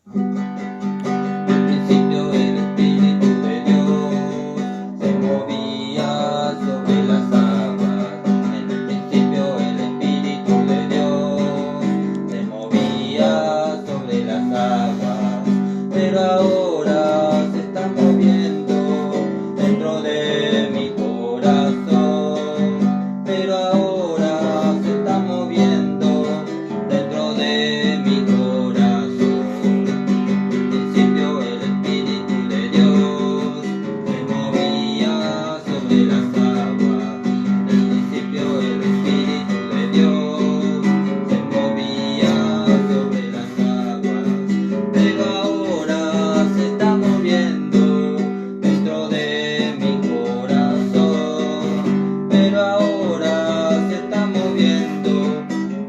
Al principio el Espíritu de Dios se movía sobre las aguas. En el principio el Espíritu de Dios se movía sobre las aguas. Pero ahora se está moviendo dentro de mi corazón. Pero ahora se está moviendo dentro de mi corazón. Al principio el Espíritu de Dios se movía sobre las aguas. Al principio el Espíritu de Dios se movía sobre las aguas. Pero ahora se está moviendo dentro de mi corazón. Pero ahora se está moviendo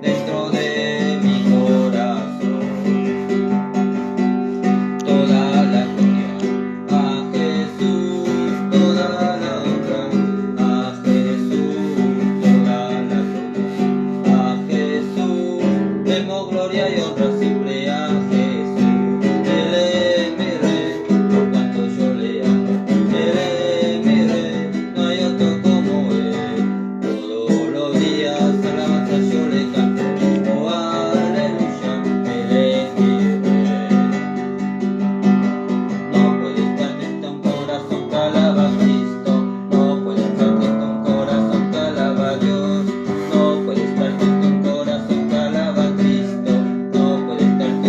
dentro de mi corazón. Toda la gloria a Jesús, toda la honra a Jesús, toda la gloria a Jesús. Demos gloria y honra siempre a Jesús. Él es mi rey, por cuanto yo le amo. Él es mi rey, no hay otro como él. Todos los días alabanza yo le canto. Oh, aleluya, él es mi rey. No puede estar triste un corazón que alaba a Cristo. No puede estar triste un corazón que alaba a Dios. No puede estar triste un corazón que alaba a Cristo. No puede estar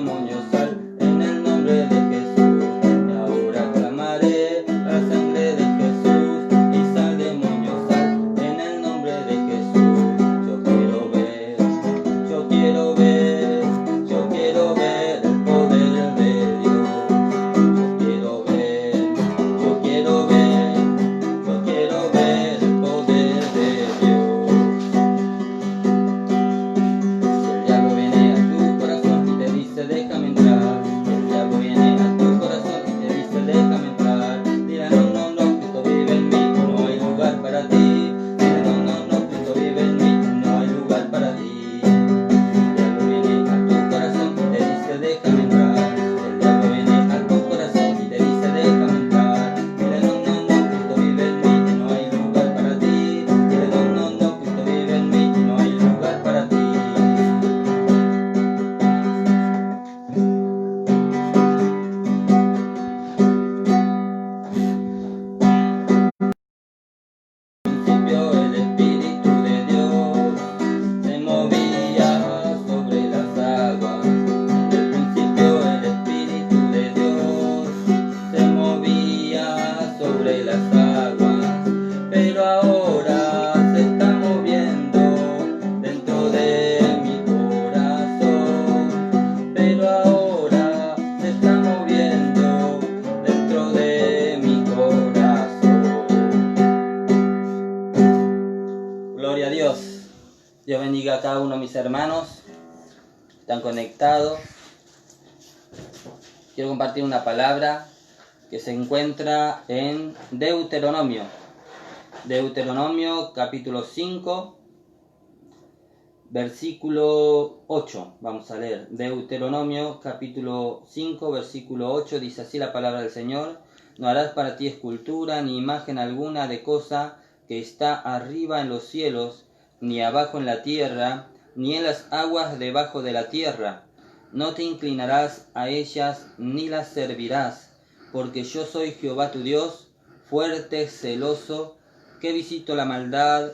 demonio sal, en el nombre de Jesús. Y ahora clamaré la sangre de Jesús, y sal demonio sal, en el nombre de Jesús. Yo quiero ver, yo quiero ver, yo quiero ver el poder de Dios. Yo quiero ver, yo quiero ver, yo quiero ver el poder de Dios. El diablo viene a tu corazón y te dice déjame entrar. El diablo viene a tu corazón y te dice déjame entrar. Dile no, no, no, Cristo vive en mí, no hay lugar para ti. Dile no, no, no, Cristo vive en mí, no hay lugar para ti. El diablo viene a tu corazón y te dice déjame entrar. El diablo viene a tu corazón y te dice déjame entrar. Dile no, no, no, Cristo vive en mí, no hay lugar para ti. Dile no, no, no, Cristo vive en mí, no hay lugar para ti. Principio el Espíritu de Dios se movía sobre las aguas. En el principio el Espíritu de Dios se movía sobre las aguas, pero ahora se está moviendo dentro de mi corazón. Pero ahora se está moviendo dentro de mi corazón. Gloria a Dios. Dios bendiga a cada uno de mis hermanos. Están conectados. Quiero compartir una palabra que se encuentra en Deuteronomio. Deuteronomio capítulo 5, versículo 8. Vamos a leer. Deuteronomio capítulo 5, versículo 8. Dice así la palabra del Señor. No harás para ti escultura ni imagen alguna de cosa que está arriba en los cielos, ni abajo en la tierra, ni en las aguas debajo de la tierra. No te inclinarás a ellas, ni las servirás, porque yo soy Jehová tu Dios, fuerte, celoso, que visito la maldad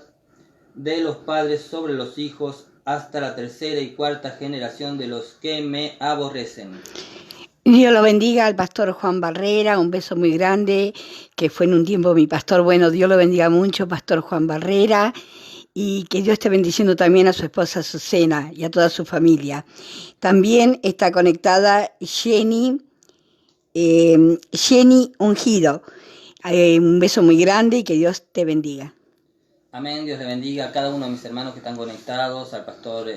de los padres sobre los hijos, hasta la tercera y cuarta generación de los que me aborrecen. Dios lo bendiga al pastor Juan Barrera, un beso muy grande, que fue en un tiempo mi pastor. Bueno, Dios lo bendiga mucho, pastor Juan Barrera, y que Dios esté bendiciendo también a su esposa Azucena y a toda su familia. También está conectada Jenny Ungido. Un beso muy grande y que Dios te bendiga. Amén, Dios le bendiga a cada uno de mis hermanos que están conectados, al pastor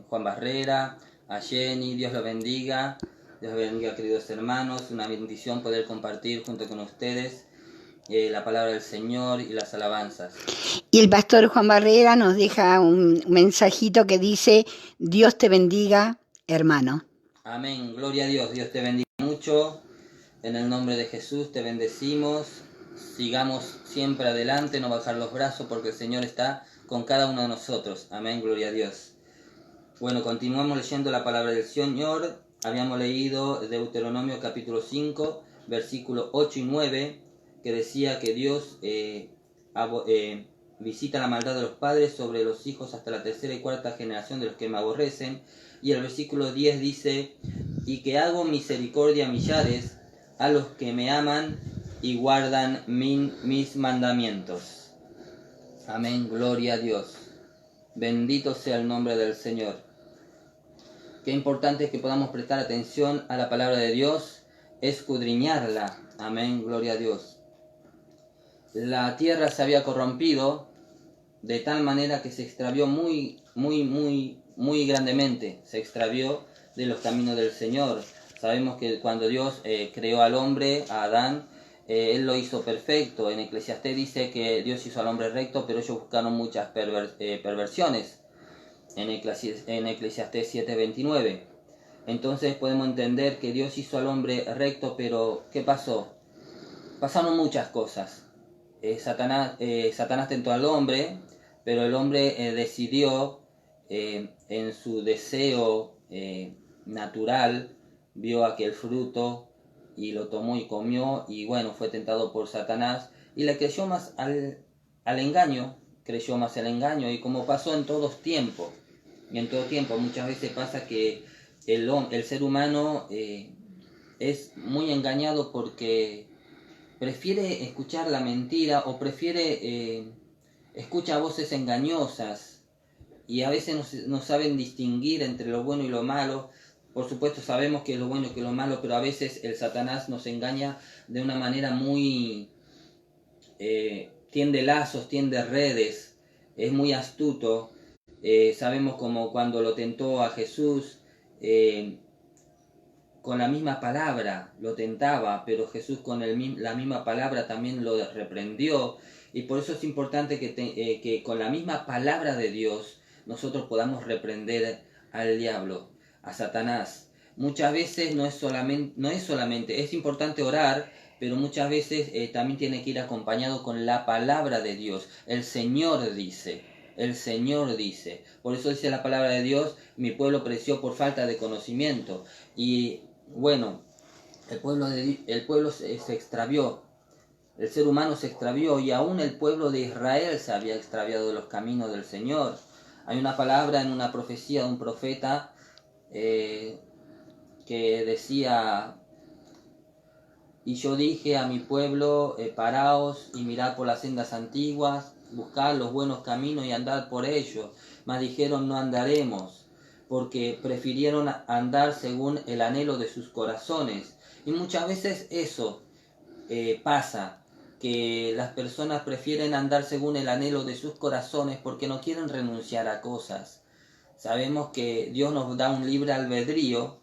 Juan Barrera, a Jenny, Dios lo bendiga. Dios le bendiga, queridos hermanos, una bendición poder compartir junto con ustedes la palabra del Señor y las alabanzas. Y el pastor Juan Barrera nos deja un mensajito que dice, Dios te bendiga, hermano. Amén, gloria a Dios, Dios te bendiga mucho. En el nombre de Jesús te bendecimos. Sigamos siempre adelante, no bajar los brazos, porque el Señor está con cada uno de nosotros. Amén, gloria a Dios. Bueno, continuamos leyendo la palabra del Señor. Habíamos leído Deuteronomio capítulo 5, versículos 8 y 9, que decía que Dios visita la maldad de los padres sobre los hijos hasta la tercera y cuarta generación de los que me aborrecen. Y el versículo 10 dice, y que hago misericordia a millares a los que me aman y guardan mis mandamientos. Amén, gloria a Dios. Bendito sea el nombre del Señor. Qué importante es que podamos prestar atención a la palabra de Dios, escudriñarla. Amén, gloria a Dios. La tierra se había corrompido de tal manera que se extravió muy grandemente. Se extravió de los caminos del Señor. Sabemos que cuando Dios creó al hombre, a Adán, Él lo hizo perfecto. En Eclesiastés dice que Dios hizo al hombre recto, pero ellos buscaron muchas perversiones. En Eclesiastés 7:29. Entonces podemos entender que Dios hizo al hombre recto, pero ¿qué pasó? Pasaron muchas cosas. Satanás tentó al hombre, pero el hombre decidió, en su deseo natural, vio aquel fruto y lo tomó y comió, y bueno, fue tentado por Satanás y le creyó más al engaño, y como pasó en todos tiempos. Y en todo tiempo muchas veces pasa que el ser humano es muy engañado porque prefiere escuchar la mentira o prefiere escucha voces engañosas y a veces no saben distinguir entre lo bueno y lo malo. Por supuesto sabemos que es lo bueno y que es lo malo, pero a veces el Satanás nos engaña de una manera muy... tiende lazos, tiende redes, es muy astuto. Sabemos como cuando lo tentó a Jesús, con la misma palabra lo tentaba, pero Jesús con la misma palabra también lo reprendió. Y por eso es importante que con la misma palabra de Dios nosotros podamos reprender al diablo, a Satanás. Muchas veces no es solamente, es importante orar, pero muchas veces también tiene que ir acompañado con la palabra de Dios. El Señor dice. Por eso dice la palabra de Dios, mi pueblo pereció por falta de conocimiento. Y bueno, el pueblo se extravió, el ser humano se extravió y aún el pueblo de Israel se había extraviado de los caminos del Señor. Hay una palabra en una profecía de un profeta que decía: y yo dije a mi pueblo, paraos y mirad por las sendas antiguas, buscad los buenos caminos y andad por ellos. Mas dijeron, no andaremos, porque prefirieron andar según el anhelo de sus corazones. Y muchas veces eso pasa, que las personas prefieren andar según el anhelo de sus corazones porque no quieren renunciar a cosas. Sabemos que Dios nos da un libre albedrío.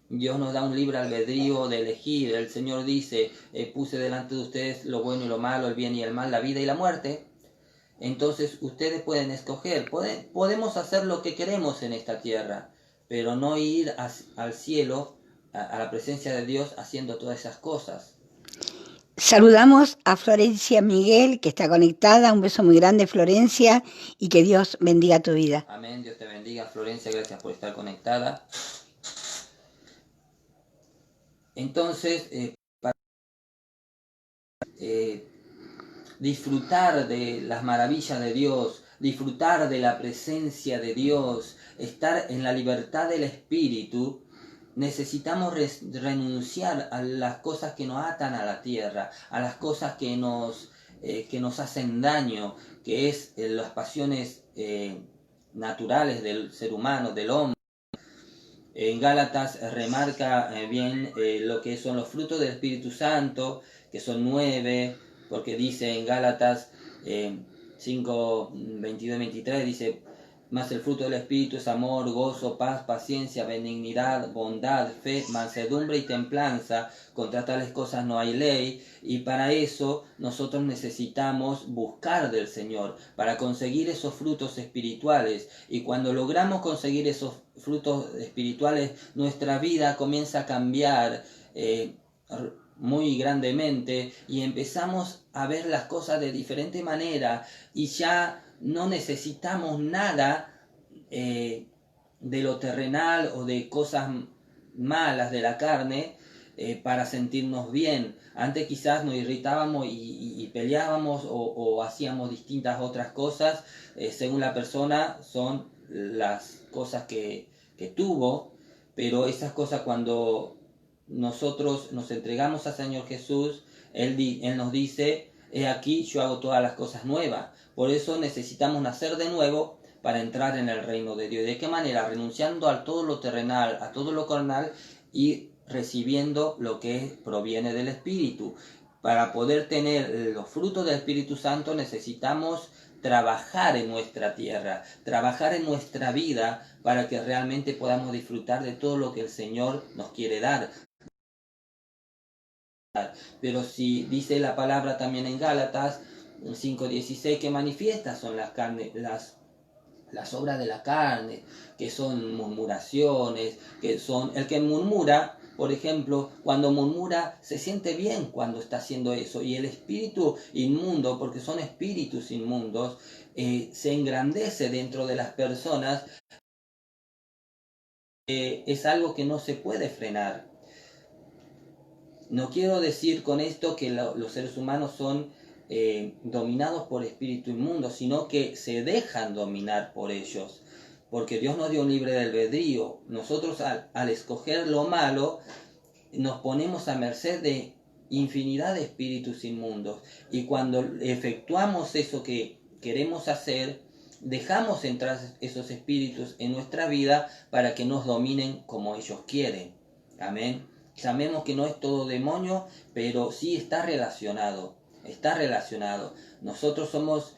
Dios nos da un libre albedrío de elegir. El Señor dice, puse delante de ustedes lo bueno y lo malo, el bien y el mal, la vida y la muerte. Entonces ustedes pueden escoger. Podemos hacer lo que queremos en esta tierra, pero no ir al cielo, a la presencia de Dios, haciendo todas esas cosas. Saludamos a Florencia Miguel, que está conectada. Un beso muy grande, Florencia, y que Dios bendiga tu vida. Amén, Dios te bendiga, Florencia, gracias por estar conectada. Entonces, para disfrutar de las maravillas de Dios, disfrutar de la presencia de Dios, estar en la libertad del Espíritu, necesitamos renunciar a las cosas que nos atan a la tierra, a las cosas que nos hacen daño, que es las pasiones naturales del ser humano, del hombre. En Gálatas remarca bien lo que son los frutos del Espíritu Santo, que son 9, porque dice en Gálatas 5, 22 y 23, dice: mas el fruto del Espíritu es amor, gozo, paz, paciencia, benignidad, bondad, fe, mansedumbre y templanza. Contra tales cosas no hay ley, y para eso nosotros necesitamos buscar del Señor, para conseguir esos frutos espirituales. Y cuando logramos conseguir esos frutos espirituales, nuestra vida comienza a cambiar muy grandemente, y empezamos a ver las cosas de diferente manera, y ya no necesitamos nada de lo terrenal o de cosas malas de la carne para sentirnos bien. Antes quizás nos irritábamos y peleábamos o hacíamos distintas otras cosas, según la persona son las cosas que tuvo, pero esas cosas, cuando nosotros nos entregamos al Señor Jesús, Él nos dice: he aquí, yo hago todas las cosas nuevas. Por eso necesitamos nacer de nuevo para entrar en el reino de Dios. ¿De qué manera? Renunciando a todo lo terrenal, a todo lo carnal, y recibiendo lo que proviene del Espíritu. Para poder tener los frutos del Espíritu Santo necesitamos trabajar en nuestra tierra, trabajar en nuestra vida, para que realmente podamos disfrutar de todo lo que el Señor nos quiere dar. Pero si dice la palabra también en Gálatas 5:16, que manifiestas son las obras de la carne, que son murmuraciones, que son el que murmura. Por ejemplo, cuando murmura se siente bien cuando está haciendo eso, y el espíritu inmundo, porque son espíritus inmundos, se engrandece dentro de las personas. Es algo que no se puede frenar. No quiero decir con esto que los seres humanos son dominados por espíritu inmundo, sino que se dejan dominar por ellos. porque Dios nos dio un libre albedrío. Nosotros al escoger lo malo, nos ponemos a merced de infinidad de espíritus inmundos. Y cuando efectuamos eso que queremos hacer, dejamos entrar esos espíritus en nuestra vida para que nos dominen como ellos quieren. Amén. Sabemos que no es todo demonio, pero sí está relacionado. Está relacionado. Nosotros somos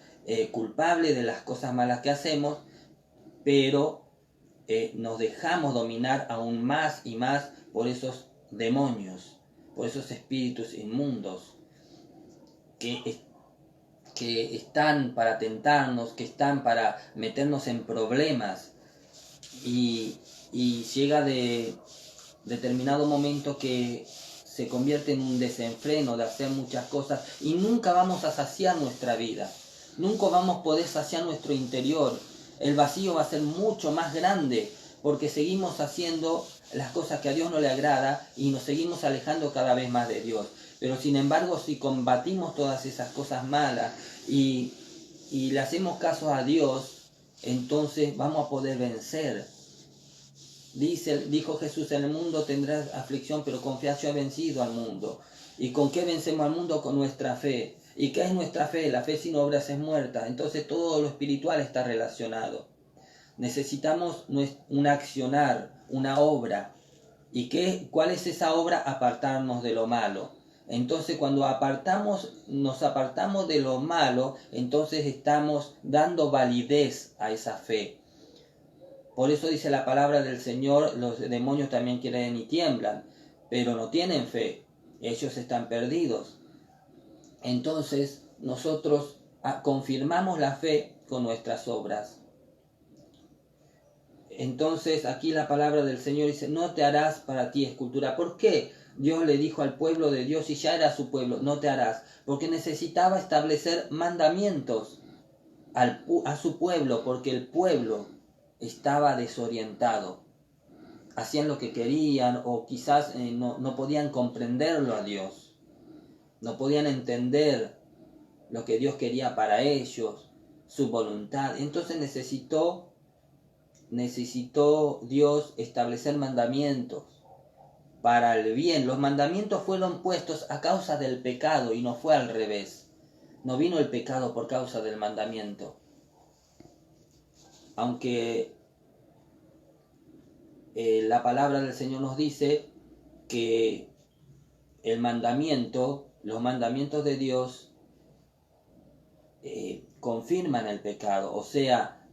culpables de las cosas malas que hacemos, pero nos dejamos dominar aún más y más por esos demonios, por esos espíritus inmundos que están para tentarnos, que están para meternos en problemas, y llega de determinado momento que se convierte en un desenfreno de hacer muchas cosas y nunca vamos a saciar nuestra vida, nunca vamos a poder saciar nuestro interior. El vacío va a ser mucho más grande porque seguimos haciendo las cosas que a Dios no le agrada y nos seguimos alejando cada vez más de Dios. Pero sin embargo, si combatimos todas esas cosas malas y le hacemos caso a Dios, entonces vamos a poder vencer. Dijo Jesús, en el mundo tendrás aflicción, pero confiad, yo he vencido al mundo. ¿Y con qué vencemos al mundo? Con nuestra fe. ¿Y qué es nuestra fe? La fe sin obras es muerta. Entonces todo lo espiritual está relacionado. Necesitamos un accionar, una obra. ¿Y cuál es esa obra? Apartarnos de lo malo. Entonces cuando nos apartamos de lo malo, entonces estamos dando validez a esa fe. Por eso dice la palabra del Señor, los demonios también creen y tiemblan, pero no tienen fe, ellos están perdidos. Entonces nosotros confirmamos la fe con nuestras obras. Entonces aquí la palabra del Señor dice, no te harás para ti escultura. ¿Por qué Dios le dijo al pueblo de Dios, y ya era su pueblo, no te harás? Porque necesitaba establecer mandamientos a su pueblo, porque el pueblo estaba desorientado. Hacían lo que querían o quizás no podían comprenderlo a Dios. No podían entender lo que Dios quería para ellos, su voluntad. Entonces necesitó Dios establecer mandamientos para el bien. Los mandamientos fueron puestos a causa del pecado y no fue al revés. No vino el pecado por causa del mandamiento. Aunque la palabra del Señor nos dice que los mandamientos de Dios confirman el pecado, o sea,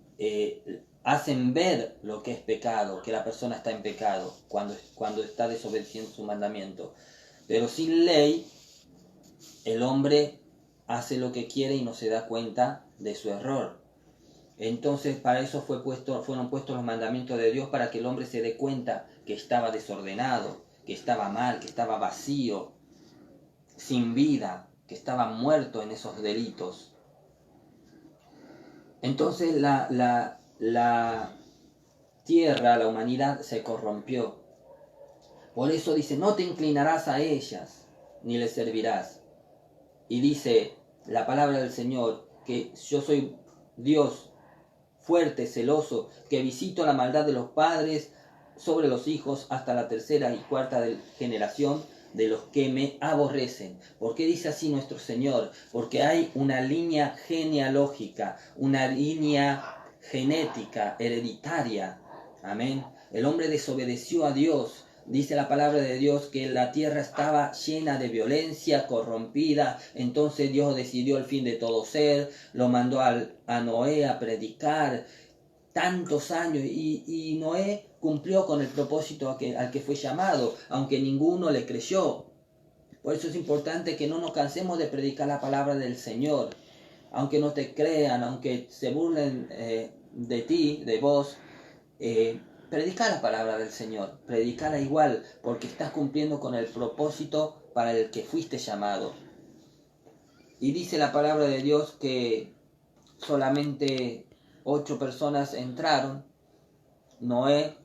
hacen ver lo que es pecado, que la persona está en pecado cuando está desobedeciendo su mandamiento. Pero sin ley, el hombre hace lo que quiere y no se da cuenta de su error. Entonces para eso fueron puestos los mandamientos de Dios, para que el hombre se dé cuenta que estaba desordenado, que estaba mal, que estaba vacío, sin vida, que estaba muerto en esos delitos. Entonces la tierra, la humanidad se corrompió. Por eso dice, no te inclinarás a ellas, ni les servirás. Y dice la palabra del Señor que yo soy Dios fuerte, celoso, que visito la maldad de los padres sobre los hijos hasta la tercera y cuarta generación de los que me aborrecen. ¿Por qué dice así nuestro Señor? Porque hay una línea genealógica, una línea genética, hereditaria. Amén. El hombre desobedeció a Dios. Dice la palabra de Dios que la tierra estaba llena de violencia, corrompida. Entonces Dios decidió el fin de todo ser, lo mandó a Noé a predicar tantos años y Noé cumplió con el propósito al que fue llamado, aunque ninguno le creyó. Por eso es importante que no nos cansemos de predicar la palabra del Señor. Aunque no te crean, aunque se burlen de ti, de vos, predica la palabra del Señor, predicala igual, porque estás cumpliendo con el propósito para el que fuiste llamado. Y dice la palabra de Dios que solamente 8 personas entraron: Noé,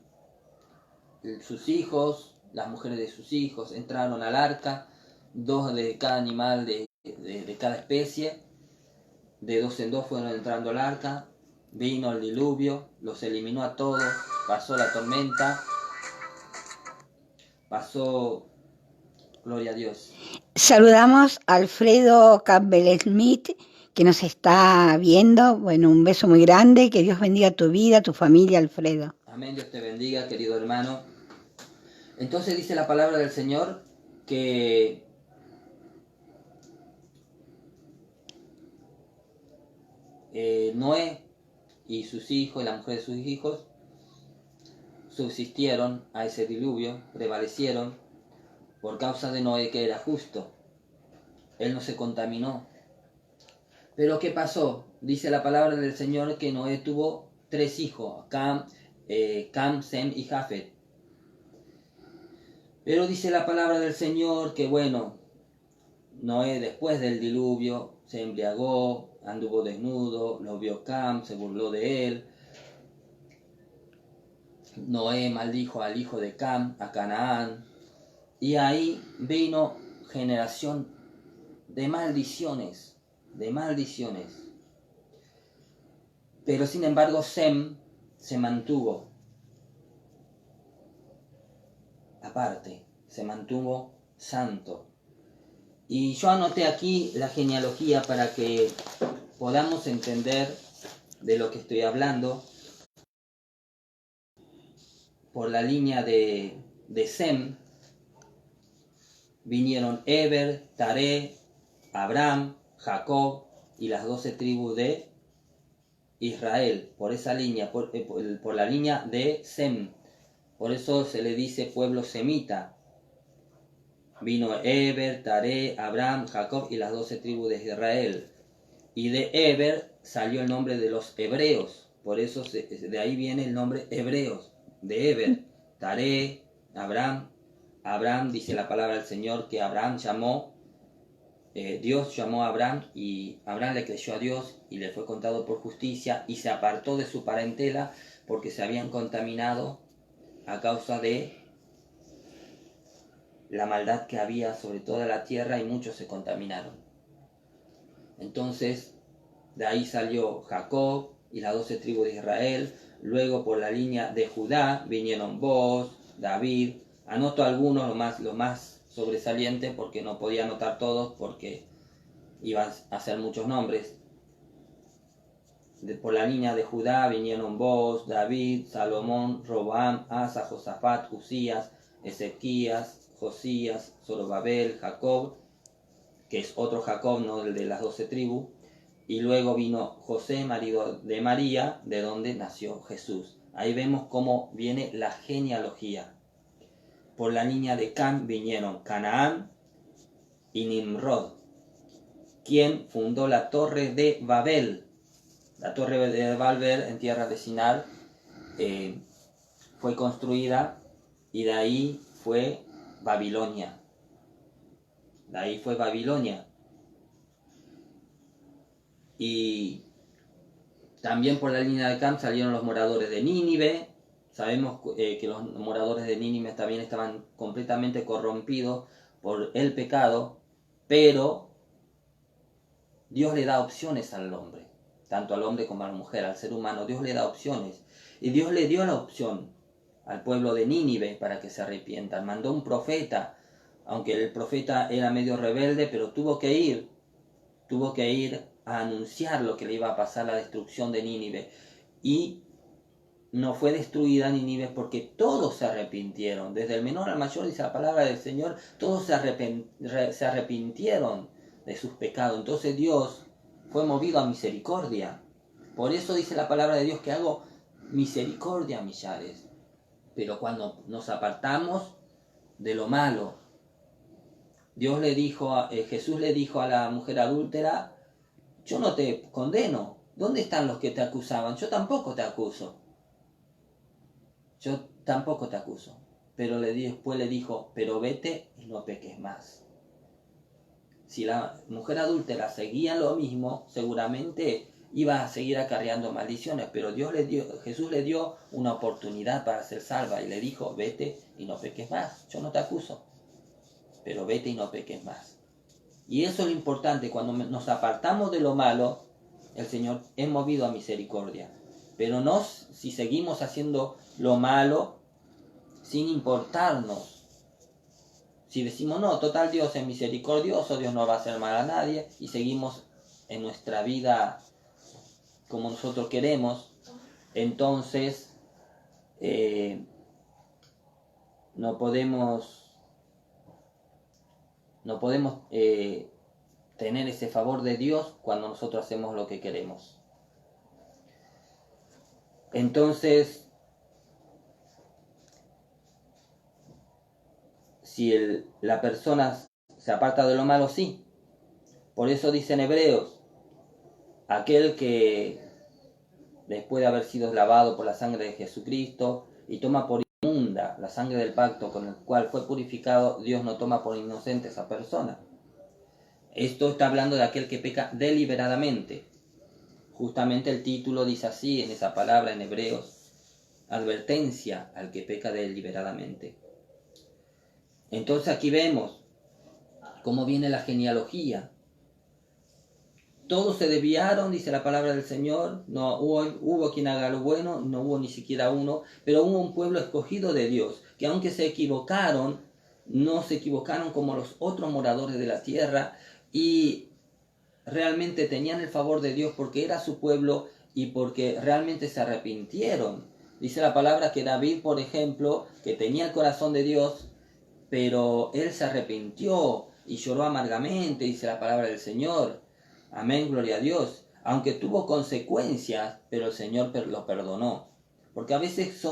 sus hijos, las mujeres de sus hijos entraron al arca, 2 de cada animal de cada especie, de 2 en 2 fueron entrando al arca. vino el diluvio, los eliminó a todos, pasó la tormenta, pasó, gloria a Dios. Saludamos a Alfredo Campbell Smith, que nos está viendo. Bueno, un beso muy grande, que Dios bendiga tu vida, tu familia, Alfredo. Amén, Dios te bendiga, querido hermano. Entonces dice la palabra del Señor que Noé y sus hijos, y la mujer de sus hijos, subsistieron a ese diluvio, prevalecieron por causa de Noé, que era justo. Él no se contaminó. Pero ¿qué pasó? Dice la palabra del Señor que Noé tuvo 3 hijos, Cam, Sem y Jafet. Pero dice la palabra del Señor que bueno, Noé después del diluvio se embriagó, anduvo desnudo, lo vio Cam, se burló de él. Noé maldijo al hijo de Cam, a Canaán, y ahí vino generación de maldiciones, Pero sin embargo Sem se mantuvo aparte, se mantuvo santo. Y yo anoté aquí la genealogía para que podamos entender de lo que estoy hablando. Por la línea de Sem vinieron Eber, Taré, Abraham, Jacob y las 12 tribus de Israel. Por esa línea, por la línea de Sem. Por eso se le dice pueblo semita. Vino Eber, Taré, Abraham, Jacob y las 12 tribus de Israel. Y de Eber salió el nombre de los hebreos. Por eso de ahí viene el nombre hebreos. De Eber, Taré, Abraham. Abraham, dice la palabra del Señor, que Abraham Dios llamó a Abraham y Abraham le creyó a Dios y le fue contado por justicia y se apartó de su parentela porque se habían contaminado a causa de la maldad que había sobre toda la tierra y muchos se contaminaron. Entonces, de ahí salió Jacob y las 12 tribus de Israel. Luego por la línea de Judá vinieron Boaz, David. Anoto algunos, lo más sobresaliente, porque no podía anotar todos porque iban a ser muchos nombres. Por la línea de Judá vinieron Boaz, David, Salomón, Roboam, Asa, Josafat, Usías, Ezequías, Josías, Zorobabel, Jacob, que es otro Jacob, no el de las 12 tribus. Y luego vino José, marido de María, de donde nació Jesús. Ahí vemos cómo viene la genealogía. Por la línea de Cam vinieron Canaán y Nimrod, quien fundó la torre de Babel. La torre de Babel en tierra de Sinar fue construida y de ahí fue Babilonia. Y también por la línea de Cam salieron los moradores de Nínive. Sabemos que los moradores de Nínive también estaban completamente corrompidos por el pecado, pero Dios le da opciones al hombre, tanto al hombre como a la mujer, al ser humano. Dios le da opciones. Y Dios le dio la opción al pueblo de Nínive para que se arrepientan. Mandó un profeta, aunque el profeta era medio rebelde, pero tuvo que ir a anunciar lo que le iba a pasar, la destrucción de Nínive. Y no fue destruida Nínive porque todos se arrepintieron. Desde el menor al mayor, dice la palabra del Señor, todos se arrepintieron de sus pecados. Entonces Dios fue movido a misericordia. Por eso dice la palabra de Dios que hago misericordia a millares. Pero cuando nos apartamos de lo malo, Jesús le dijo a la mujer adúltera: yo no te condeno. ¿Dónde están los que te acusaban? Yo tampoco te acuso. Pero después le dijo: pero vete y no peques más. Si la mujer adúltera seguía lo mismo, seguramente iba a seguir acarreando maldiciones, pero Jesús le dio una oportunidad para ser salva y le dijo: vete y no peques más. Yo no te acuso, pero vete y no peques más. Y eso es lo importante. Cuando nos apartamos de lo malo, el Señor es movido a misericordia. Pero no si seguimos haciendo lo malo sin importarnos. Si decimos, no, total, Dios es misericordioso, Dios no va a hacer mal a nadie, y seguimos en nuestra vida como nosotros queremos, entonces no podemos tener ese favor de Dios cuando nosotros hacemos lo que queremos. Entonces, si la persona se aparta de lo malo, sí. Por eso dicen Hebreos, aquel que después de haber sido lavado por la sangre de Jesucristo y toma por inmunda la sangre del pacto con el cual fue purificado, Dios no toma por inocente esa persona. Esto está hablando de aquel que peca deliberadamente. Justamente el título dice así en esa palabra en Hebreos, advertencia al que peca deliberadamente. Entonces aquí vemos cómo viene la genealogía. Todos se desviaron, dice la palabra del Señor, no hubo quien haga lo bueno, no hubo ni siquiera uno, pero hubo un pueblo escogido de Dios, que aunque se equivocaron, no se equivocaron como los otros moradores de la tierra, y realmente tenían el favor de Dios porque era su pueblo y porque realmente se arrepintieron. Dice la palabra que David, por ejemplo, que tenía el corazón de Dios, pero él se arrepintió y lloró amargamente, dice la palabra del Señor. Amén, gloria a Dios. Aunque tuvo consecuencias, pero el Señor lo perdonó. Porque a veces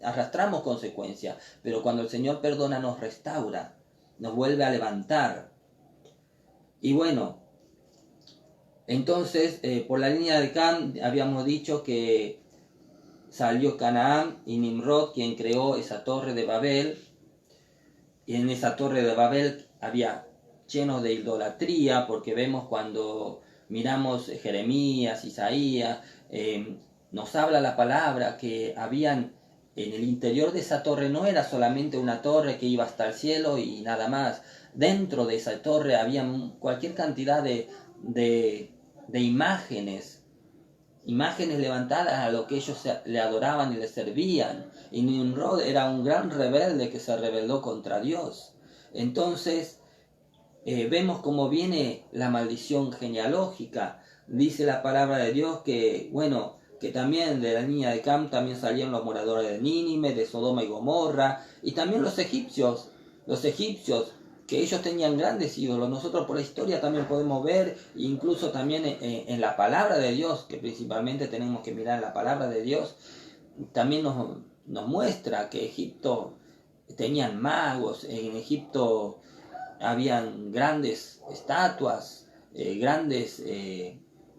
arrastramos consecuencias, pero cuando el Señor perdona nos restaura, nos vuelve a levantar. Y bueno, entonces por la línea de Cam habíamos dicho que salió Canaán y Nimrod, quien creó esa torre de Babel. Y en esa torre de Babel había lleno de idolatría, porque vemos cuando miramos Jeremías, Isaías, nos habla la palabra que habían en el interior de esa torre, no era solamente una torre que iba hasta el cielo y nada más. Dentro de esa torre había cualquier cantidad de imágenes levantadas a lo que ellos le adoraban y le servían. Y Nimrod era un gran rebelde que se rebeló contra Dios. Entonces vemos cómo viene la maldición genealógica. Dice la palabra de Dios que, bueno, que también de la niña de Cam también salieron los moradores de Nínive, de Sodoma y Gomorra, y también los egipcios, que ellos tenían grandes ídolos. Nosotros por la historia también podemos ver, incluso también en la palabra de Dios, que principalmente tenemos que mirar en la palabra de Dios, también nos muestra que Egipto tenían magos, en Egipto habían grandes estatuas, grandes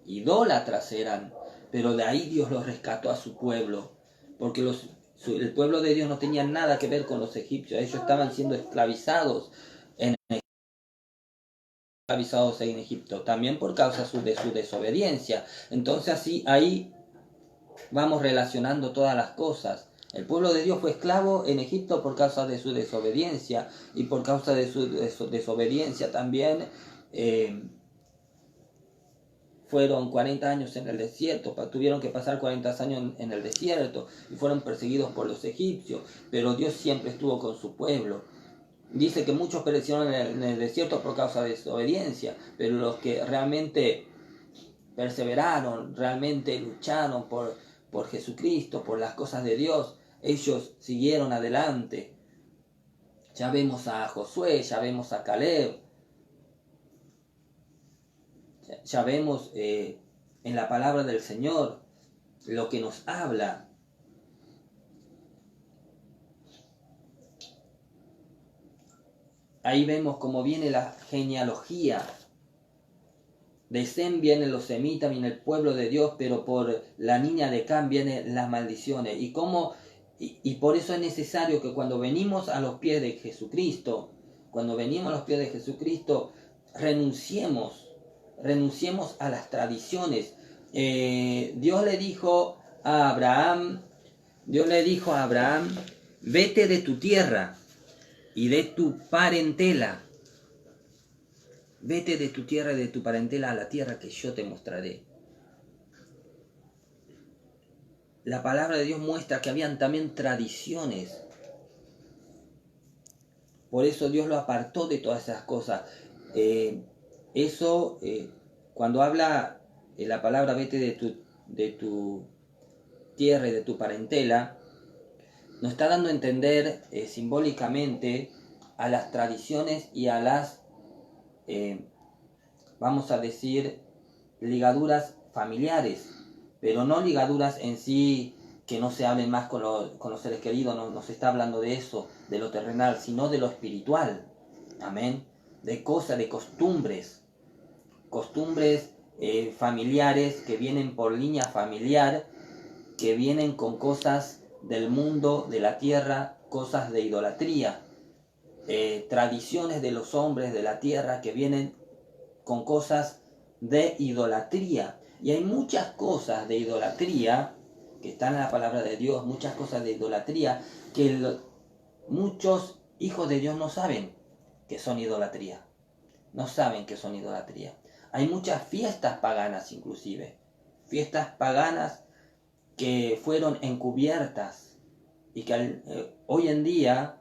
idólatras eran, pero de ahí Dios los rescató a su pueblo, porque el pueblo de Dios no tenía nada que ver con los egipcios. Ellos estaban siendo esclavizados en Egipto, también por causa de su desobediencia. Entonces así ahí vamos relacionando todas las cosas. El pueblo de Dios fue esclavo en Egipto por causa de su desobediencia, y por causa de su desobediencia también fueron 40 años en el desierto, tuvieron que pasar 40 años en el desierto y fueron perseguidos por los egipcios, pero Dios siempre estuvo con su pueblo. Dice que muchos perecieron en el desierto por causa de desobediencia, pero los que realmente perseveraron, realmente lucharon por Jesucristo, por las cosas de Dios, ellos siguieron adelante. Ya vemos a Josué, ya vemos a Caleb, ya vemos en la palabra del Señor lo que nos habla. Ahí vemos cómo viene la genealogía. De Sem vienen los semitas, viene el pueblo de Dios, pero por la niña de Cam vienen las maldiciones. Y por eso es necesario que cuando venimos a los pies de Jesucristo, renunciemos a las tradiciones. Dios le dijo a Abraham, vete de tu tierra y de tu parentela Vete de tu tierra y de tu parentela a la tierra que yo te mostraré. La palabra de Dios muestra que habían también tradiciones. Por eso Dios lo apartó de todas esas cosas. Cuando habla la palabra vete de tu tierra y de tu parentela, nos está dando a entender simbólicamente a las tradiciones y a las, vamos a decir, ligaduras familiares, pero no ligaduras en sí que no se hablen más con los seres queridos, no se está hablando de eso, de lo terrenal, sino de lo espiritual, amén, de cosas, de costumbres familiares que vienen por línea familiar, que vienen con cosas del mundo, de la tierra, cosas de idolatría, tradiciones de los hombres de la tierra que vienen con cosas de idolatría. Y hay muchas cosas de idolatría que están en la palabra de Dios, muchas cosas de idolatría que muchos hijos de Dios no saben que son idolatría. No saben que son idolatría. Hay muchas fiestas paganas inclusive. Fiestas paganas que fueron encubiertas y que hoy en día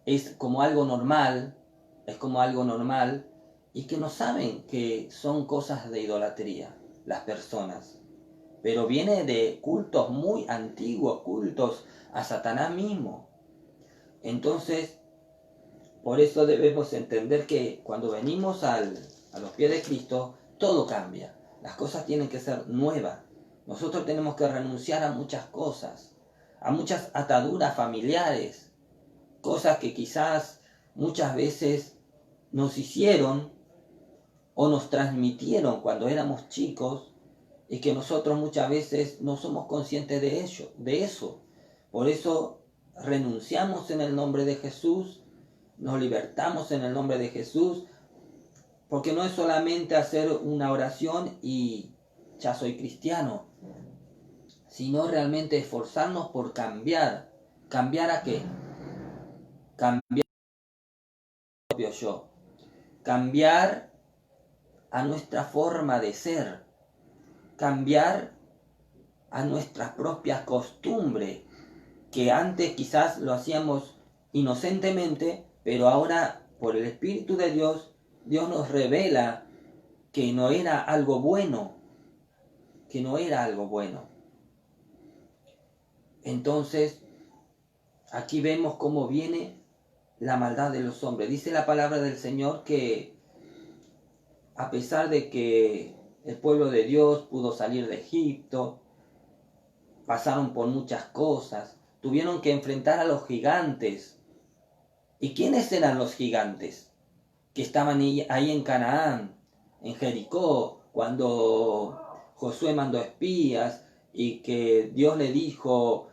es como algo normal, y que no saben que son cosas de idolatría las personas. Pero viene de cultos muy antiguos, cultos a Satanás mismo. Entonces, por eso debemos entender que cuando venimos a los pies de Cristo, todo cambia. Las cosas tienen que ser nuevas. Nosotros tenemos que renunciar a muchas cosas, a muchas ataduras familiares, cosas que quizás muchas veces nos hicieron o nos transmitieron cuando éramos chicos y que nosotros muchas veces no somos conscientes de eso. Por eso renunciamos en el nombre de Jesús, nos libertamos en el nombre de Jesús, porque no es solamente hacer una oración y ya soy cristiano, sino realmente esforzarnos por cambiar. ¿Cambiar a qué? Cambiar a propio yo, cambiar a nuestra forma de ser, cambiar a nuestras propias costumbres, que antes quizás lo hacíamos inocentemente, pero ahora por el Espíritu de Dios, Dios nos revela que no era algo bueno, Entonces, aquí vemos cómo viene la maldad de los hombres. Dice la palabra del Señor que a pesar de que el pueblo de Dios pudo salir de Egipto, pasaron por muchas cosas, tuvieron que enfrentar a los gigantes. ¿Y quiénes eran los gigantes que estaban ahí en Canaán, en Jericó, cuando Josué mandó espías y que Dios le dijo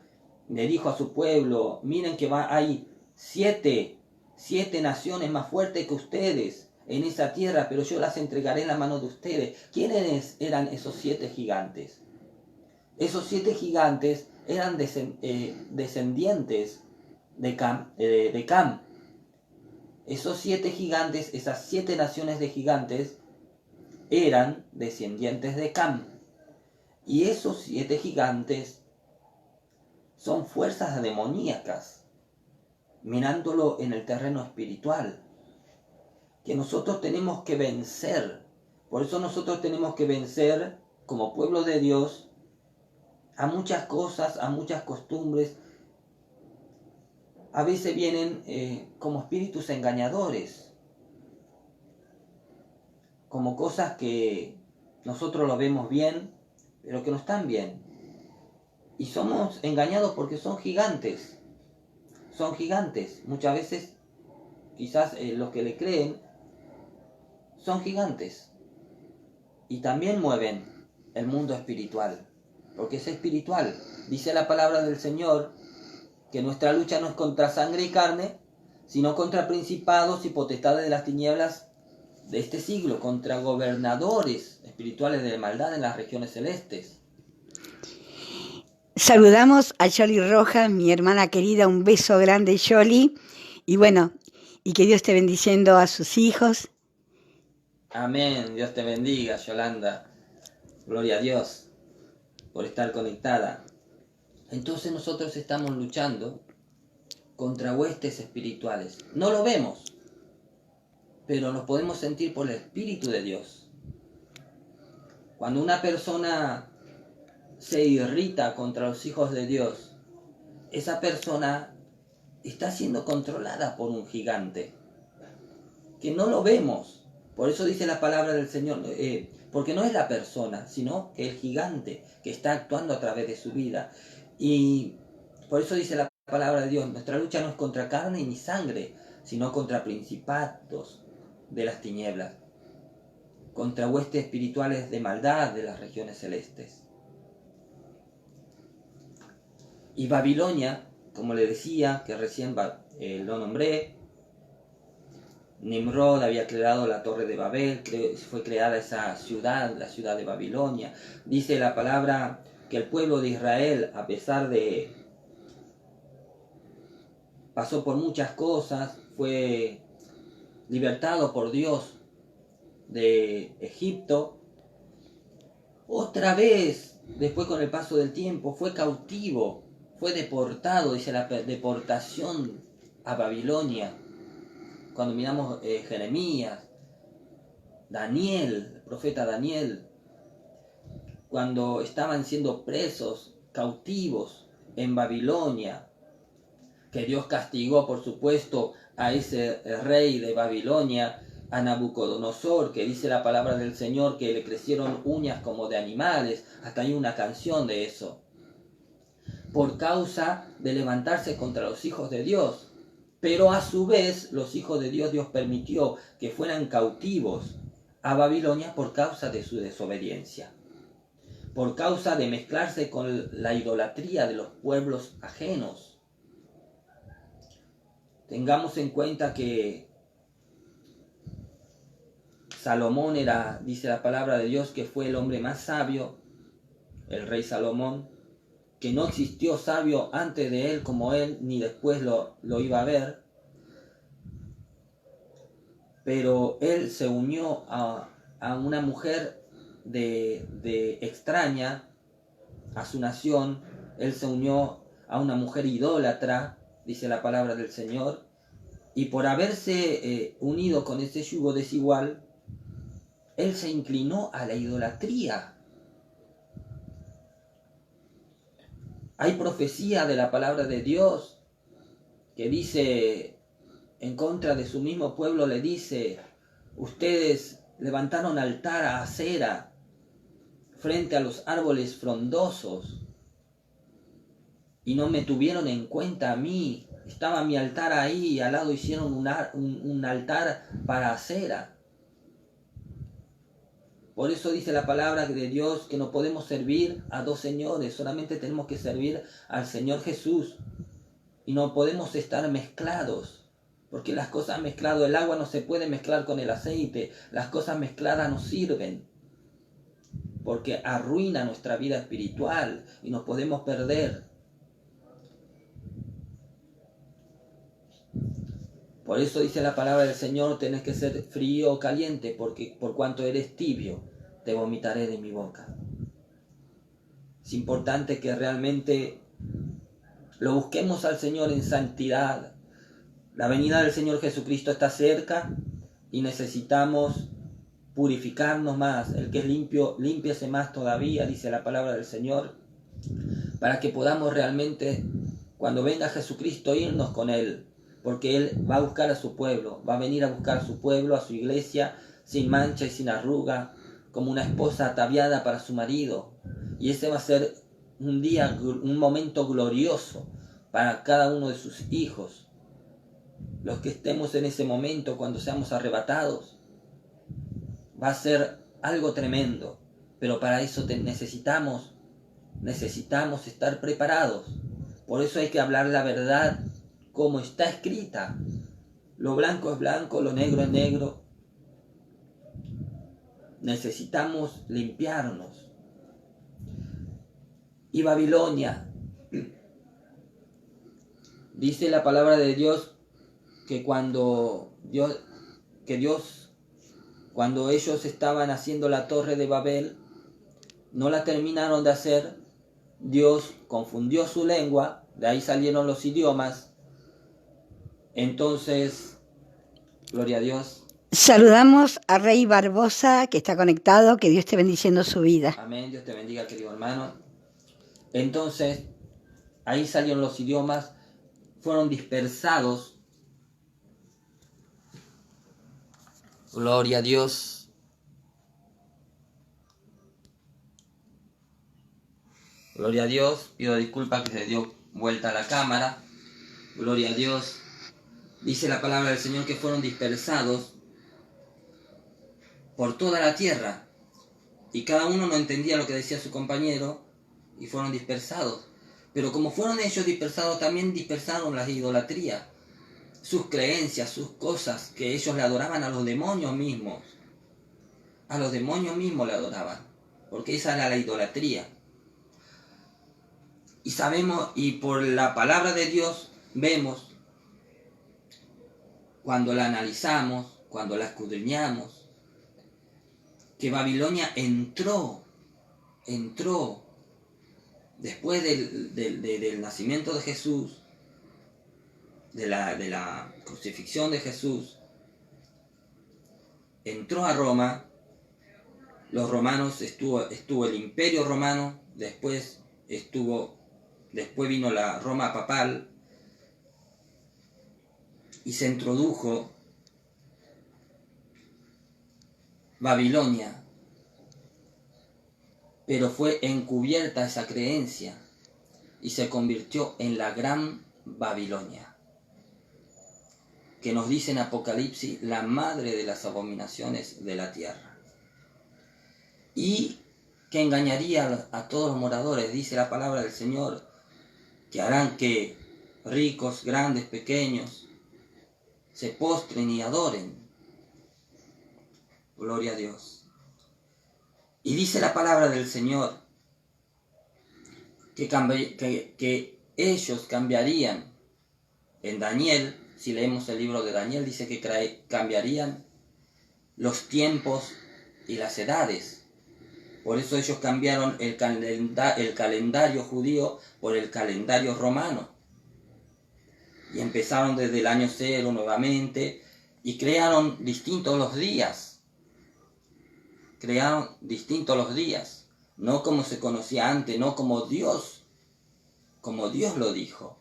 a su pueblo, miren que hay siete naciones más fuertes que ustedes en esa tierra, pero yo las entregaré en la mano de ustedes? ¿Quiénes eran esos 7 gigantes? Esos 7 gigantes eran descendientes de Cam. Esos 7 gigantes, esas 7 naciones de gigantes, eran descendientes de Cam. Y esos 7 gigantes son fuerzas demoníacas, mirándolo en el terreno espiritual, que nosotros tenemos que vencer. Por eso nosotros tenemos que vencer como pueblo de Dios a muchas cosas, a muchas costumbres. A veces vienen como espíritus engañadores, como cosas que nosotros lo vemos bien, pero que no están bien. Y somos engañados porque son gigantes. Muchas veces, quizás los que le creen, son gigantes. Y también mueven el mundo espiritual, porque es espiritual. Dice la palabra del Señor que nuestra lucha no es contra sangre y carne, sino contra principados y potestades de las tinieblas de este siglo, contra gobernadores espirituales de maldad en las regiones celestes. Saludamos a Yoli Rojas, mi hermana querida, un beso grande, Yoli. Y bueno, y que Dios esté bendiciendo a sus hijos. Amén. Dios te bendiga, Yolanda. Gloria a Dios por estar conectada. Entonces nosotros estamos luchando contra huestes espirituales. No lo vemos, pero nos podemos sentir por el Espíritu de Dios. Cuando una persona se irrita contra los hijos de Dios, esa persona está siendo controlada por un gigante, que no lo vemos. Por eso dice la palabra del Señor, porque no es la persona, sino el gigante que está actuando a través de su vida. Y por eso dice la palabra de Dios, nuestra lucha no es contra carne ni sangre, sino contra principados de las tinieblas, contra huestes espirituales de maldad de las regiones celestes. Y Babilonia, como le decía, que recién lo nombré, Nimrod había creado la torre de Babel, fue creada esa ciudad, la ciudad de Babilonia. Dice la palabra que el pueblo de Israel, a pesar de pasó por muchas cosas, fue libertado por Dios de Egipto. Otra vez, después con el paso del tiempo, fue cautivo, fue deportado, dice la deportación a Babilonia. Cuando miramos Jeremías, Daniel, el profeta Daniel, cuando estaban siendo presos, cautivos en Babilonia, que Dios castigó, por supuesto, a ese rey de Babilonia, a Nabucodonosor, que dice la palabra del Señor que le crecieron uñas como de animales, hasta hay una canción de eso, por causa de levantarse contra los hijos de Dios. Pero a su vez, los hijos de Dios, Dios permitió que fueran cautivos a Babilonia por causa de su desobediencia, por causa de mezclarse con la idolatría de los pueblos ajenos. Tengamos en cuenta que Salomón era, dice la palabra de Dios, que fue el hombre más sabio, el rey Salomón, que no existió sabio antes de él como él, ni después lo iba a ver. Pero él se unió a una mujer de extraña a su nación. Él se unió a una mujer idólatra, dice la palabra del Señor, y por haberse unido con ese yugo desigual, él se inclinó a la idolatría. Hay profecía de la palabra de Dios que dice, en contra de su mismo pueblo le dice, ustedes levantaron altar a Acera frente a los árboles frondosos y no me tuvieron en cuenta a mí. Estaba mi altar ahí y al lado hicieron un altar para Acera. Por eso dice la palabra de Dios que no podemos servir a dos señores, solamente tenemos que servir al Señor Jesús. Y no podemos estar mezclados, porque las cosas mezcladas, el agua no se puede mezclar con el aceite, las cosas mezcladas no sirven, porque arruina nuestra vida espiritual y nos podemos perder. Por eso dice la palabra del Señor, tenés que ser frío o caliente, porque por cuanto eres tibio, te vomitaré de mi boca. Es importante que realmente lo busquemos al Señor en santidad. La venida del Señor Jesucristo está cerca y necesitamos purificarnos más. El que es limpio, límpiese más todavía, dice la palabra del Señor, para que podamos realmente, cuando venga Jesucristo, irnos con Él. Porque Él va a buscar a su pueblo, va a venir a buscar a su pueblo, a su iglesia, sin mancha y sin arruga, como una esposa ataviada para su marido. Y ese va a ser un día, un momento glorioso para cada uno de sus hijos. Los que estemos en ese momento, cuando seamos arrebatados, va a ser algo tremendo. Pero para eso necesitamos estar preparados. Por eso hay que hablar la verdad como está escrita. Lo blanco es blanco, lo negro es negro. Necesitamos limpiarnos. y Babilonia. Dice la palabra de Dios que cuando ellos estaban haciendo la torre de Babel, no la terminaron de hacer, Dios confundió su lengua, de ahí salieron los idiomas. Entonces, gloria a Dios. Saludamos a Rey Barbosa, que está conectado, que Dios esté bendiciendo su vida. Amén, Dios te bendiga, querido hermano. Entonces, ahí salieron los idiomas, fueron dispersados. Gloria a Dios. Gloria a Dios. Pido disculpas que se dio vuelta a la cámara. Gloria a Dios. Dice la palabra del Señor que fueron dispersados por toda la tierra. Y cada uno no entendía lo que decía su compañero y fueron dispersados. Pero como fueron ellos dispersados, también dispersaron la idolatría, sus creencias, sus cosas, que ellos le adoraban a los demonios mismos. A los demonios mismos le adoraban, porque esa era la idolatría. Y sabemos, y por la palabra de Dios vemos, cuando la analizamos, cuando la escudriñamos, que Babilonia entró después del nacimiento de Jesús, de la crucifixión de Jesús, entró a Roma. Los romanos estuvo el Imperio Romano, después vino la Roma papal y se introdujo Babilonia, pero fue encubierta esa creencia y se convirtió en la gran Babilonia, que nos dice en Apocalipsis, la madre de las abominaciones de la tierra, y que engañaría a todos los moradores. Dice la palabra del Señor, que harán que ricos, grandes, pequeños, se postren y adoren. Gloria a Dios. Y dice la palabra del Señor que ellos cambiarían. En Daniel, si leemos el libro de Daniel, dice que cambiarían los tiempos y las edades. Por eso ellos cambiaron el calendario judío por el calendario romano. Y empezaron desde el año 0 nuevamente y crearon distintos los días. No como se conocía antes, no como Dios lo dijo.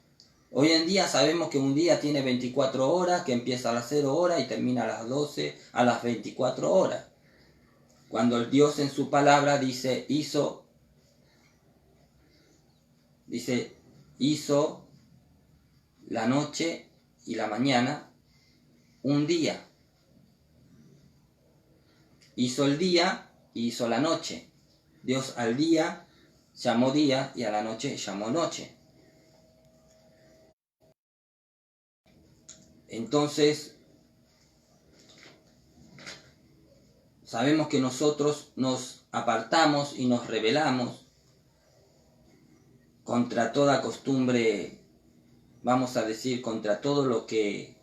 Hoy en día sabemos que un día tiene 24 horas, que empieza a las 0 horas y termina a las 12, a las 24 horas. Cuando el Dios en su palabra hizo la noche y la mañana un día. Hizo el día y hizo la noche. Dios al día llamó día y a la noche llamó noche. Entonces, sabemos que nosotros nos apartamos y nos rebelamos contra toda costumbre, vamos a decir, contra todo lo que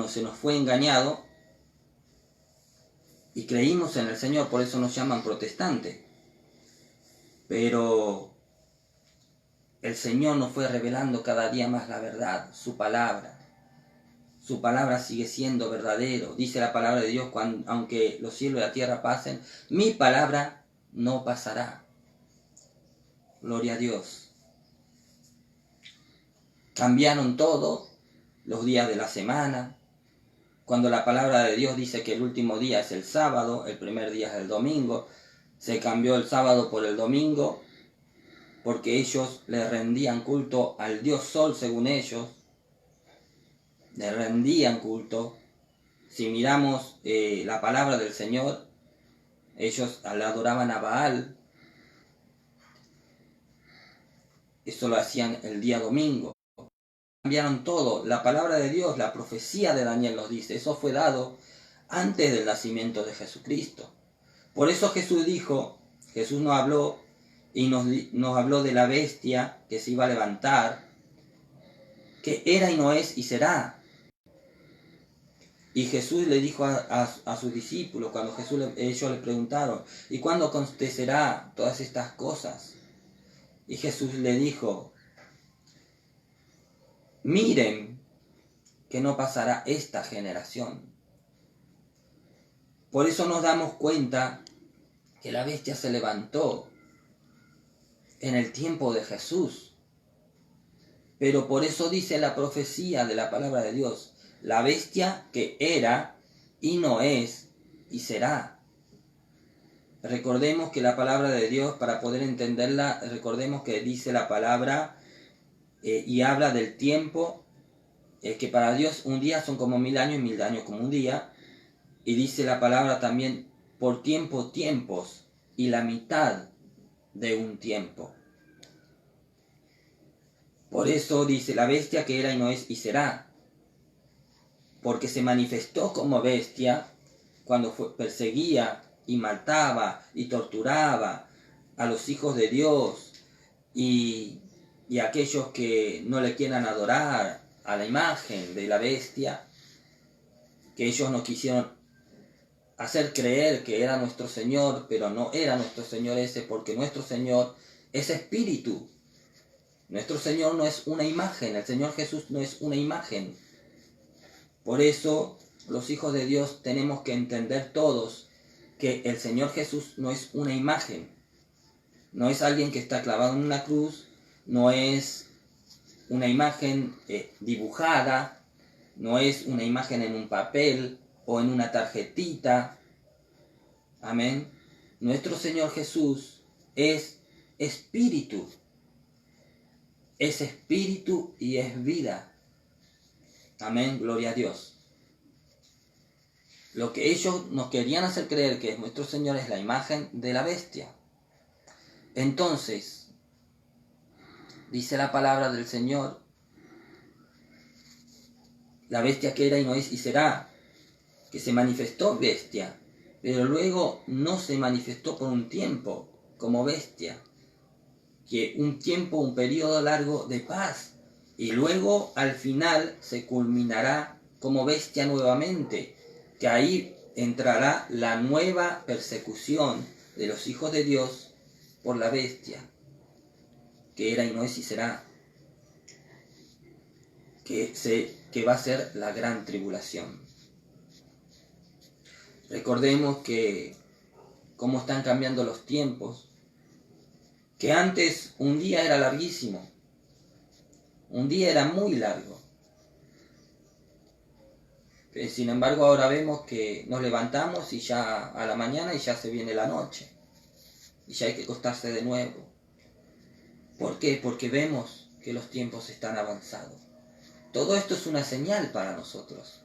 se nos fue engañado, y creímos en el Señor, por eso nos llaman protestantes. Pero el Señor nos fue revelando cada día más la verdad, su palabra. Su palabra sigue siendo verdadero. Dice la palabra de Dios, aunque los cielos y la tierra pasen, mi palabra no pasará. Gloria a Dios. Cambiaron todo, los días de la semana. Cuando la palabra de Dios dice que el último día es el sábado, el primer día es el domingo, se cambió el sábado por el domingo, porque ellos le rendían culto al Dios Sol, según ellos. Le rendían culto. Si miramos la palabra del Señor, ellos le adoraban a Baal. Eso lo hacían el día domingo. Cambiaron todo. La palabra de Dios, la profecía de Daniel nos dice, eso fue dado antes del nacimiento de Jesucristo. Por eso Jesús no habló y nos habló de la bestia que se iba a levantar, que era y no es y será. Y Jesús le dijo a sus discípulos, cuando ellos le preguntaron, ¿y cuándo acontecerá todas estas cosas? Y Jesús le dijo, miren que no pasará esta generación. Por eso nos damos cuenta que la bestia se levantó en el tiempo de Jesús. Pero por eso dice la profecía de la palabra de Dios, la bestia que era y no es y será. Recordemos que la palabra de Dios, para poder entenderla, recordemos que dice la palabra y habla del tiempo, que para Dios un día son como 1000 años y 1000 años como un día. Y dice la palabra también, por tiempo, tiempos, y la mitad de un tiempo. Por eso dice la bestia que era y no es y será. Porque se manifestó como bestia cuando perseguía y mataba y torturaba a los hijos de Dios y aquellos que no le quieran adorar a la imagen de la bestia, que ellos no quisieron hacer creer que era nuestro Señor, pero no era nuestro Señor ese, porque nuestro Señor es espíritu. Nuestro Señor no es una imagen, el Señor Jesús no es una imagen. Por eso los hijos de Dios tenemos que entender todos que el Señor Jesús no es una imagen. No es alguien que está clavado en una cruz, no es una imagen dibujada, no es una imagen en un papel o en una tarjetita. Amén. Nuestro Señor Jesús es espíritu. Es espíritu y es vida. Amén, gloria a Dios. Lo que ellos nos querían hacer creer que nuestro Señor es la imagen de la bestia. Entonces, dice la palabra del Señor, la bestia que era y no es y será, que se manifestó bestia, pero luego no se manifestó por un tiempo como bestia, que un tiempo, un periodo largo de paz, y luego al final se culminará como bestia nuevamente, que ahí entrará la nueva persecución de los hijos de Dios por la bestia, que era y no es y será, que va a ser la gran tribulación. Recordemos que cómo están cambiando los tiempos, que antes un día era larguísimo, un día era muy largo. Sin embargo, ahora vemos que nos levantamos y ya a la mañana y ya se viene la noche. Y ya hay que acostarse de nuevo. ¿Por qué? Porque vemos que los tiempos están avanzados. Todo esto es una señal para nosotros.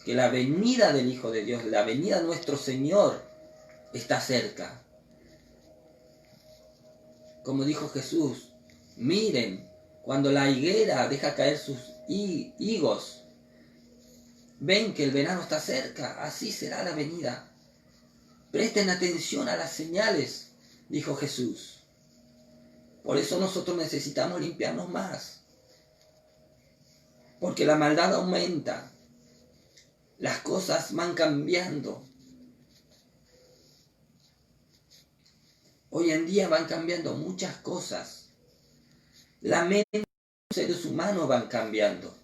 Que la venida del Hijo de Dios, la venida de nuestro Señor, está cerca. Como dijo Jesús, miren, cuando la higuera deja caer sus higos, ven que el verano está cerca, así será la venida. Presten atención a las señales, dijo Jesús. Por eso nosotros necesitamos limpiarnos más. Porque la maldad aumenta. Las cosas van cambiando. Hoy en día van cambiando muchas cosas. La mente de los seres humanos van cambiando.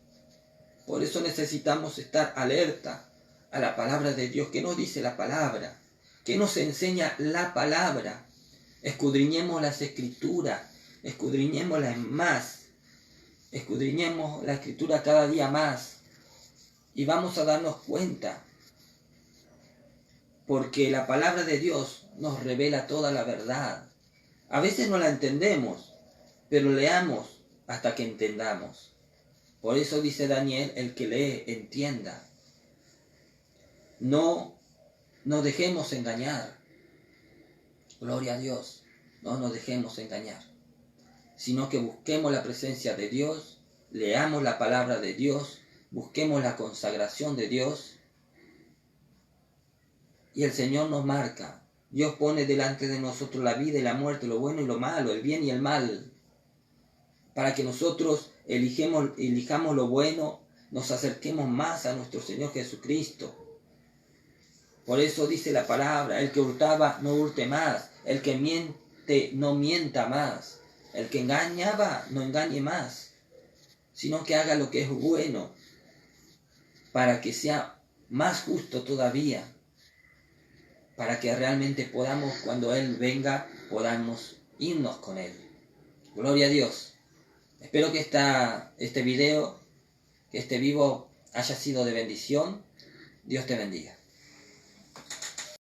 Por eso necesitamos estar alerta a la palabra de Dios. ¿Qué nos dice la palabra? ¿Qué nos enseña la palabra? Escudriñemos las escrituras, escudriñémoslas más, escudriñemos la escritura cada día más y vamos a darnos cuenta, porque la palabra de Dios nos revela toda la verdad. A veces no la entendemos, pero leamos hasta que entendamos. Por eso dice Daniel, el que lee, entienda. No nos dejemos engañar. Gloria a Dios. No nos dejemos engañar. Sino que busquemos la presencia de Dios, leamos la palabra de Dios, busquemos la consagración de Dios. Y el Señor nos marca Dios pone delante de nosotros la vida y la muerte, lo bueno y lo malo, el bien y el mal, para que nosotros elijamos lo bueno, nos acerquemos más a nuestro Señor Jesucristo. Por eso dice la palabra, el que hurtaba no hurte más, el que miente no mienta más, el que engañaba no engañe más, sino que haga lo que es bueno, para que sea más justo todavía, para que realmente podamos, cuando Él venga, podamos irnos con Él. Gloria a Dios. Espero que este video, que este vivo haya sido de bendición. Dios te bendiga.